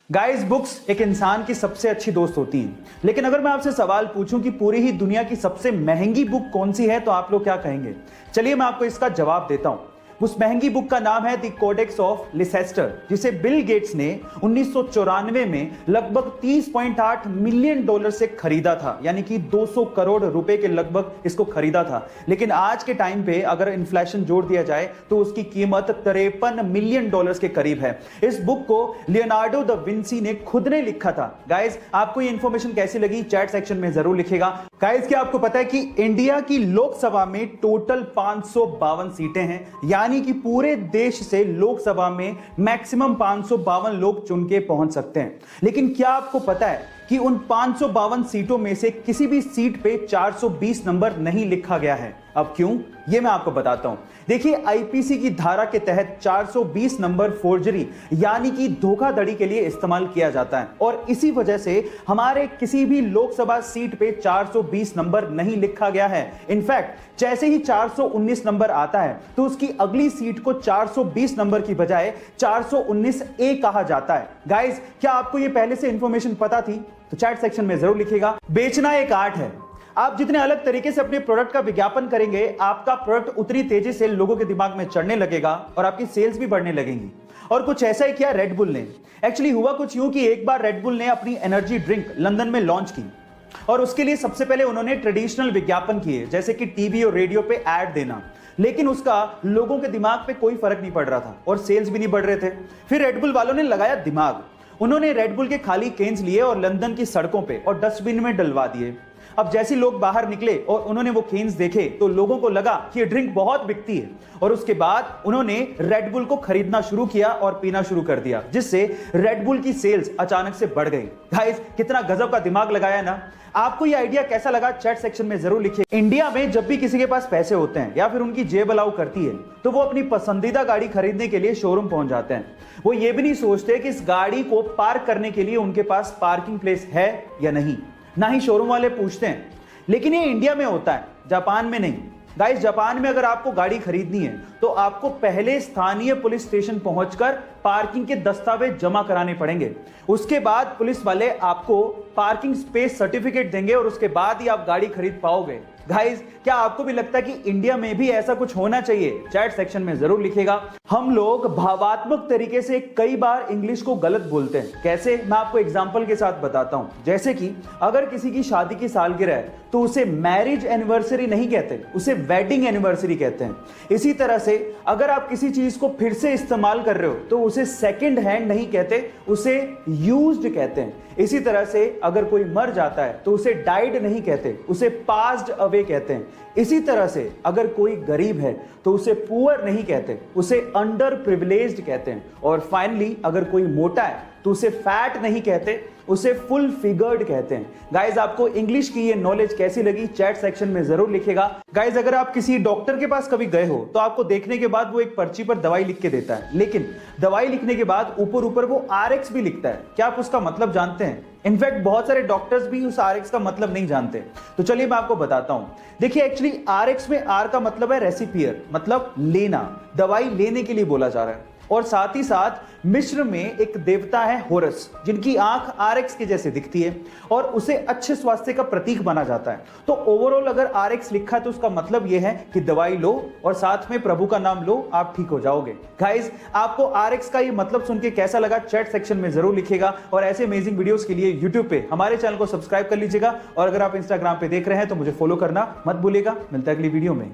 Guys, books एक इंसान की सबसे अच्छी दोस्त होती हैं। लेकिन अगर मैं आपसे सवाल पूछूं कि पूरी ही दुनिया की सबसे महंगी बुक कौन सी है, तो आप लोग क्या कहेंगे? चलिए मैं आपको इसका जवाब देता हूं। उस महंगी बुक का नाम है द कोडेक्स ऑफ लिसेस्टर, जिसे बिल गेट्स ने 1994 में लगभग 30.8 मिलियन डॉलर से खरीदा था, यानी कि 200 करोड़ रुपए के लगभग इसको खरीदा था। लेकिन आज के टाइम पे अगर इन्फ्लेशन जोड़ दिया जाए तो उसकी कीमत 53 मिलियन डॉलर्स के करीब है। इस बुक को लियोनार्डो द विंसी ने खुद ने लिखा था। गाइस, आपको ये इंफॉर्मेशन कैसी लगी चैट सेक्शन में जरूर लिखेगा। गाइस, क्या आपको पता है कि इंडिया की लोकसभा में टोटल 552 सीटें हैं, यानी कि पूरे देश से लोकसभा में मैक्सिमम 552 लोग चुन के पहुंच सकते हैं। लेकिन क्या आपको पता है कि उन 552 सीटों में से किसी भी सीट पे 420 नंबर नहीं लिखा गया है? अब क्यों, ये मैं आपको बताता हूं। देखिए, आईपीसी की धारा के तहत 420 नंबर फोर्जरी यानी कि धोखाधड़ी के लिए इस्तेमाल किया जाता है, और इसी वजह से हमारे किसी भी लोकसभा सीट पे 420 नंबर नहीं लिखा गया है। इनफैक्ट जैसे ही 419 नंबर आता है तो उसकी अगली सीट को 420 नंबर की बजाय 419A कहा जाता है। गाइस, क्या आपको ये पहले से इंफॉर्मेशन पता थी? तो चैट सेक्शन में जरूर लिखिएगा। बेचना एक आर्ट है। आप जितने अलग तरीके से अपने प्रोडक्ट का विज्ञापन करेंगे, आपका प्रोडक्ट उतनी तेजी से लोगों के दिमाग में चढ़ने लगेगा और आपकी सेल्स भी बढ़ने लगेंगी। और कुछ ऐसा ही किया रेड बुल ने। एक्चुअली हुआ कुछ यूं कि एक बार रेड बुल ने अपनी एनर्जी ड्रिंक लंदन में लॉन्च की, और उसके लिए सबसे पहले उन्होंने ट्रेडिशनल विज्ञापन किए, जैसे कि टीवी और रेडियो पे ऐड देना। लेकिन उसका लोगों के दिमाग पे कोई फर्क नहीं पड़ रहा था और सेल्स भी नहीं बढ़ रहे थे। फिर रेड बुल वालों ने लगाया दिमाग। उन्होंने रेड बुल के खाली केन्स लिए और लंदन की सड़कों पे और डस्टबिन में डलवा दिए। अब जैसे लोग बाहर निकले और उन्होंने वो केन्स देखे तो लोगों को लगा कि ये ड्रिंक बहुत बिकती है, और उसके बाद उन्होंने रेड बुल को खरीदना शुरू किया और पीना शुरू कर दिया, जिससे रेड बुल की सेल्स अचानक से बढ़ गई। गाइस, कितना गजब का दिमाग लगाया ना। आपको ये आइडिया कैसा लगा चैट सेक्शन में जरूर लिखिए। इंडिया में जब भी किसी के पास पैसे होते हैं या फिर उनकी जेब अलाउ करती है तो वो अपनी पसंदीदा गाड़ी खरीदने के लिए शोरूम पहुंच जाते हैं। वो ये भी नहीं सोचते कि इस गाड़ी को पार्क करने के लिए उनके पास पार्किंग प्लेस है या नहीं, ना ही शोरूम वाले पूछते हैं। लेकिन ये इंडिया में होता है, जापान में नहीं। गाइस, जापान में अगर आपको गाड़ी खरीदनी है तो आपको पहले स्थानीय पुलिस स्टेशन पहुंचकर पार्किंग के दस्तावेज जमा कराने पड़ेंगे। उसके बाद पुलिस वाले आपको पार्किंग स्पेस सर्टिफिकेट देंगे और उसके बाद ही आप गाड़ी खरीद पाओगे। गाइस, क्या आपको भी लगता है कि इंडिया में भी ऐसा कुछ होना चाहिए? चैट सेक्शन में जरूर लिखिएगा। हम लोग भावात्मक तरीके से कई बार इंग्लिश को गलत बोलते हैं। कैसे, मैं आपको एग्जांपल के साथ बताता हूं। जैसे कि अगर किसी की शादी की सालगिरह है तो उसे मैरिज एनिवर्सरी नहीं कहते, उसे वेडिंग एनिवर्सरी कहते हैं। इसी तरह से अगर आप किसी चीज को फिर से इस्तेमाल कर रहे हो तो उसे सेकंड हैंड नहीं कहते, उसे यूज्ड कहते हैं। इसी तरह से अगर कोई मर जाता है तो उसे डाइड नहीं कहते, उसे पास्ड अवे कहते हैं। इसी तरह से अगर कोई गरीब है तो उसे पुअर नहीं कहते, उसे अंडर प्रिविलेज्ड कहते हैं। और फाइनली अगर कोई मोटा है तो उसे फैट नहीं कहते, उसे फुल फिगर्ड कहते हैं। गाइज, आपको इंग्लिश की ये नॉलेज कैसी लगी चैट सेक्शन में जरूर लिखिएगा। गाइज, अगर आप किसी डॉक्टर के पास कभी गए हो तो आपको देखने के बाद वो एक पर्ची पर दवाई लिख के देता है, लेकिन दवाई लिखने के बाद ऊपर ऊपर वो RX भी लिखता है। क्या आप उसका मतलब जानते हैं? इनफैक्ट बहुत सारे डॉक्टर्स भी उस RX का मतलब नहीं जानते। तो चलिए मैं आपको बताता हूं। देखिए, एक्चुअली RX में R का मतलब है रेसिपियर, मतलब लेना, दवाई लेने के लिए बोला जा रहा है। और साथ ही साथ मिस्र में एक देवता है होरस, जिनकी आंख RX के जैसे दिखती है और उसे अच्छे स्वास्थ्य का प्रतीक माना जाता है। तो ओवरऑल अगर RX लिखा है तो उसका मतलब यह है कि दवाई लो और साथ में प्रभु का नाम लो, आप ठीक हो जाओगे। गाइस, आपको RX का ये मतलब सुन के कैसा लगा चैट सेक्शन में जरूर लिखिएगा। और ऐसे अमेजिंग वीडियोस के लिए यूट्यूब पे हमारे चैनल को सब्सक्राइब कर लीजिएगा, और अगर आप इंस्टाग्राम पे देख रहे हैं तो मुझे फॉलो करना मत भूलिएगा। मिलता है अगली वीडियो में।